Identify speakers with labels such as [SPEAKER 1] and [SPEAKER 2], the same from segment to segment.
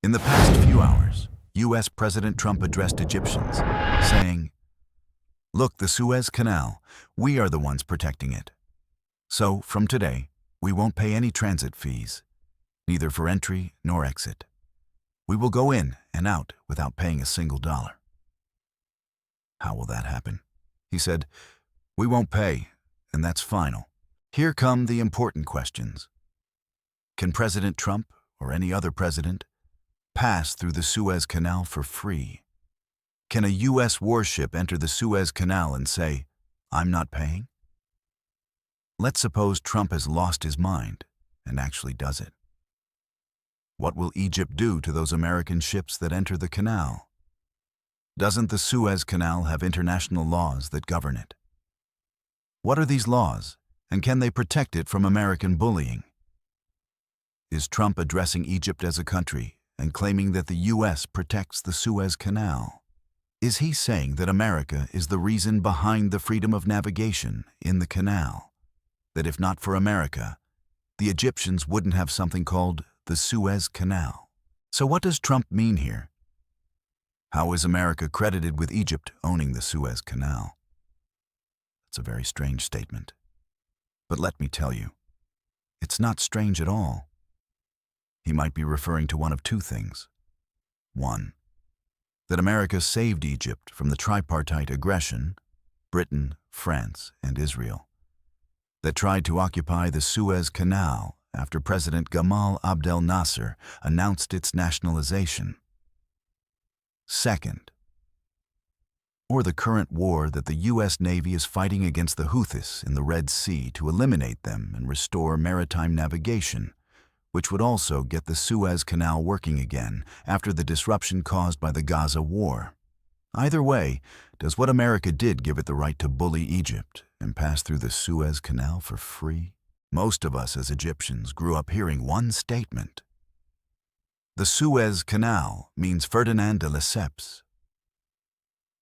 [SPEAKER 1] In the past few hours, U.S. President Trump addressed Egyptians, saying, "Look, the Suez Canal, we are the ones protecting it. So, from today, we won't pay any transit fees, neither for entry nor exit. We will go in and out without paying a single dollar." How will that happen? He said, "We won't pay, and that's final." Here come the important questions. Can President Trump, or any other president, pass through the Suez Canal for free? Can a U.S. warship enter the Suez Canal and say, "I'm not paying"? Let's suppose Trump has lost his mind and actually does it. What will Egypt do to those American ships that enter the canal? Doesn't the Suez Canal have international laws that govern it? What are these laws, and can they protect it from American bullying? Is Trump addressing Egypt as a country and claiming that the U.S. protects the Suez Canal? Is he saying that America is the reason behind the freedom of navigation in the canal? That if not for America, the Egyptians wouldn't have something called the Suez Canal? So what does Trump mean here? How is America credited with Egypt owning the Suez Canal? It's a very strange statement. But let me tell you, it's not strange at all. He might be referring to one of two things. One, that America saved Egypt from the tripartite aggression, Britain, France, and Israel, that tried to occupy the Suez Canal after President Gamal Abdel Nasser announced its nationalization. Second, or the current war that the U.S. Navy is fighting against the Houthis in the Red Sea to eliminate them and restore maritime navigation, which would also get the Suez Canal working again after the disruption caused by the Gaza war. Either way, does what America did give it the right to bully Egypt and pass through the Suez Canal for free? Most of us as Egyptians grew up hearing one statement. The Suez Canal means Ferdinand de Lesseps.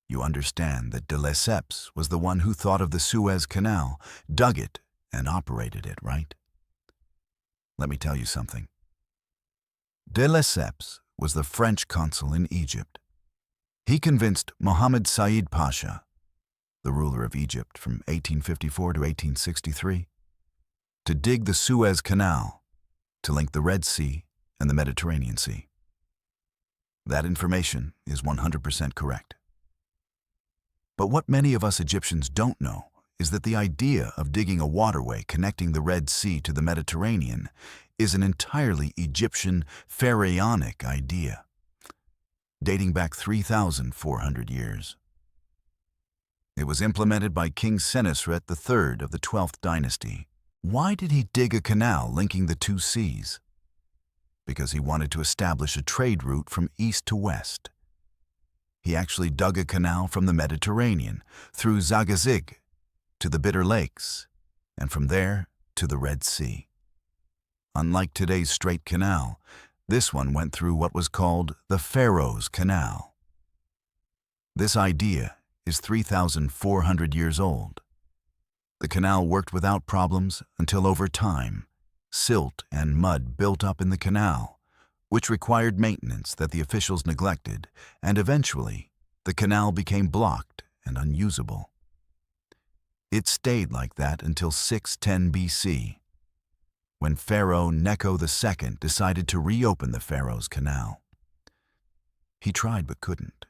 [SPEAKER 1] You understand that de Lesseps was the one who thought of the Suez Canal, dug it, and operated it, right? Let me tell you something. De Lesseps was the French consul in Egypt. He convinced Mohammed Said Pasha, the ruler of Egypt from 1854 to 1863, to dig the Suez Canal to link the Red Sea and the Mediterranean Sea. That information is 100% correct. But what many of us Egyptians don't know is that the idea of digging a waterway connecting the Red Sea to the Mediterranean is an entirely Egyptian pharaonic idea, dating back 3,400 years. It was implemented by King Senusret III of the 12th dynasty. Why did he dig a canal linking the two seas? Because he wanted to establish a trade route from east to west. He actually dug a canal from the Mediterranean through Zagazig to the Bitter Lakes, and from there to the Red Sea. Unlike today's Strait Canal, this one went through what was called the Pharaohs Canal. This idea is 3,400 years old. The canal worked without problems until over time, silt and mud built up in the canal, which required maintenance that the officials neglected, and eventually the canal became blocked and unusable. It stayed like that until 610 BC, when Pharaoh Necho II decided to reopen the Pharaohs Canal. He tried but couldn't.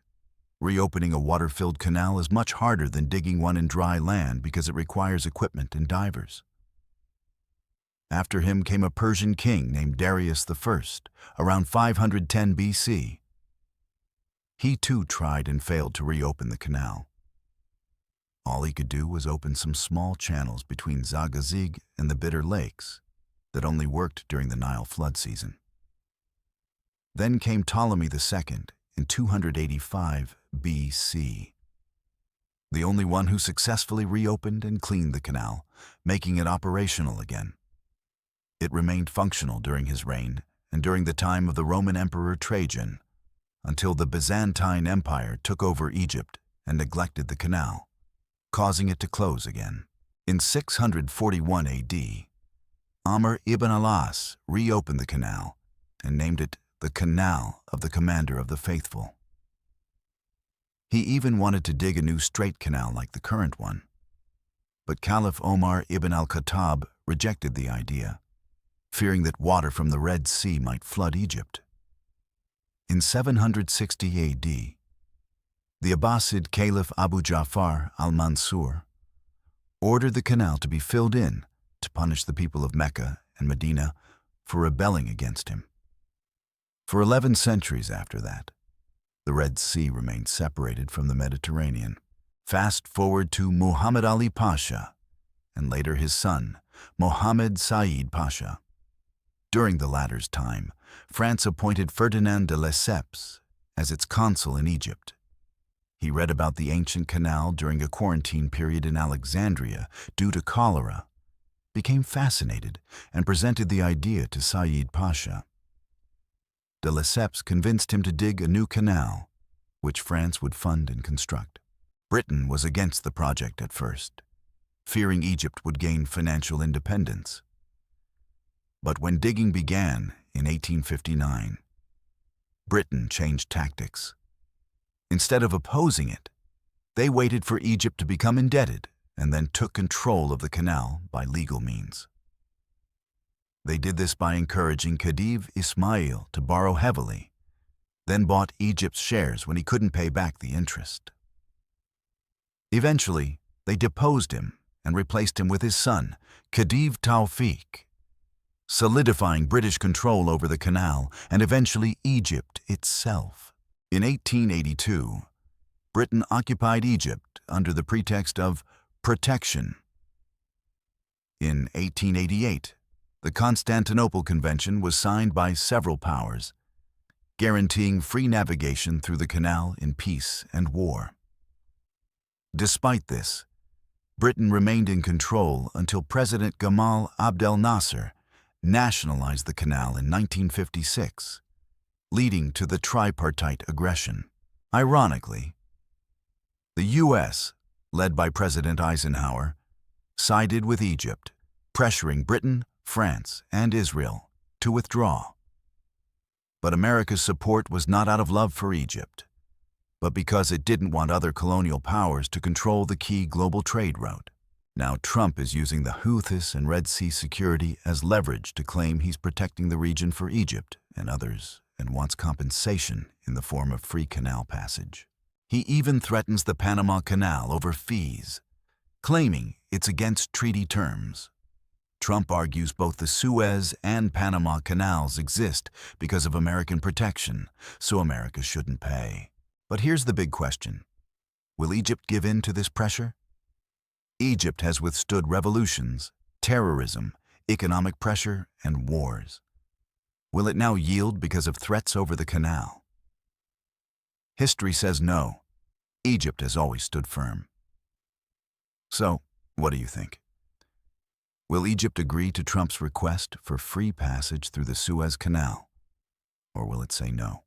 [SPEAKER 1] Reopening a water-filled canal is much harder than digging one in dry land because it requires equipment and divers. After him came a Persian king named Darius I, around 510 BC. He too tried and failed to reopen the canal. All he could do was open some small channels between Zagazig and the Bitter Lakes that only worked during the Nile flood season. Then came Ptolemy II in 285 BC, the only one who successfully reopened and cleaned the canal, making it operational again. It remained functional during his reign and during the time of the Roman Emperor Trajan, until the Byzantine Empire took over Egypt and neglected the canal, causing it to close again. In 641 AD, Amr ibn al-As reopened the canal and named it the canal of the commander of the faithful. He even wanted to dig a new straight canal like the current one. But Caliph Omar ibn al-Khattab rejected the idea, fearing that water from the Red Sea might flood Egypt. In 760 AD, the Abbasid Caliph Abu Ja'far al-Mansur ordered the canal to be filled in to punish the people of Mecca and Medina for rebelling against him. For 11 centuries after that, the Red Sea remained separated from the Mediterranean. Fast forward to Muhammad Ali Pasha, and later his son, Mohammed Said Pasha. During the latter's time, France appointed Ferdinand de Lesseps as its consul in Egypt. He read about the ancient canal during a quarantine period in Alexandria due to cholera, became fascinated, and presented the idea to Said Pasha. De Lesseps convinced him to dig a new canal, which France would fund and construct. Britain was against the project at first, fearing Egypt would gain financial independence. But when digging began in 1859, Britain changed tactics. Instead of opposing it, they waited for Egypt to become indebted and then took control of the canal by legal means. They did this by encouraging Khedive Ismail to borrow heavily, then bought Egypt's shares when he couldn't pay back the interest. Eventually, they deposed him and replaced him with his son, Khedive Tawfiq, solidifying British control over the canal and eventually Egypt itself. In 1882, Britain occupied Egypt under the pretext of protection. In 1888, the Constantinople Convention was signed by several powers, guaranteeing free navigation through the canal in peace and war. Despite this, Britain remained in control until President Gamal Abdel Nasser nationalized the canal in 1956, leading to the tripartite aggression. Ironically, the U.S., led by President Eisenhower, sided with Egypt, pressuring Britain, France, and Israel to withdraw. But America's support was not out of love for Egypt, but because it didn't want other colonial powers to control the key global trade route. Now Trump is using the Houthis and Red Sea security as leverage to claim he's protecting the region for Egypt and others, and wants compensation in the form of free canal passage. He even threatens the Panama Canal over fees, claiming it's against treaty terms. Trump argues both the Suez and Panama Canals exist because of American protection, so America shouldn't pay. But here's the big question. Will Egypt give in to this pressure? Egypt has withstood revolutions, terrorism, economic pressure, and wars. Will it now yield because of threats over the canal? History says no. Egypt has always stood firm. So, what do you think? Will Egypt agree to Trump's request for free passage through the Suez Canal, or will it say no?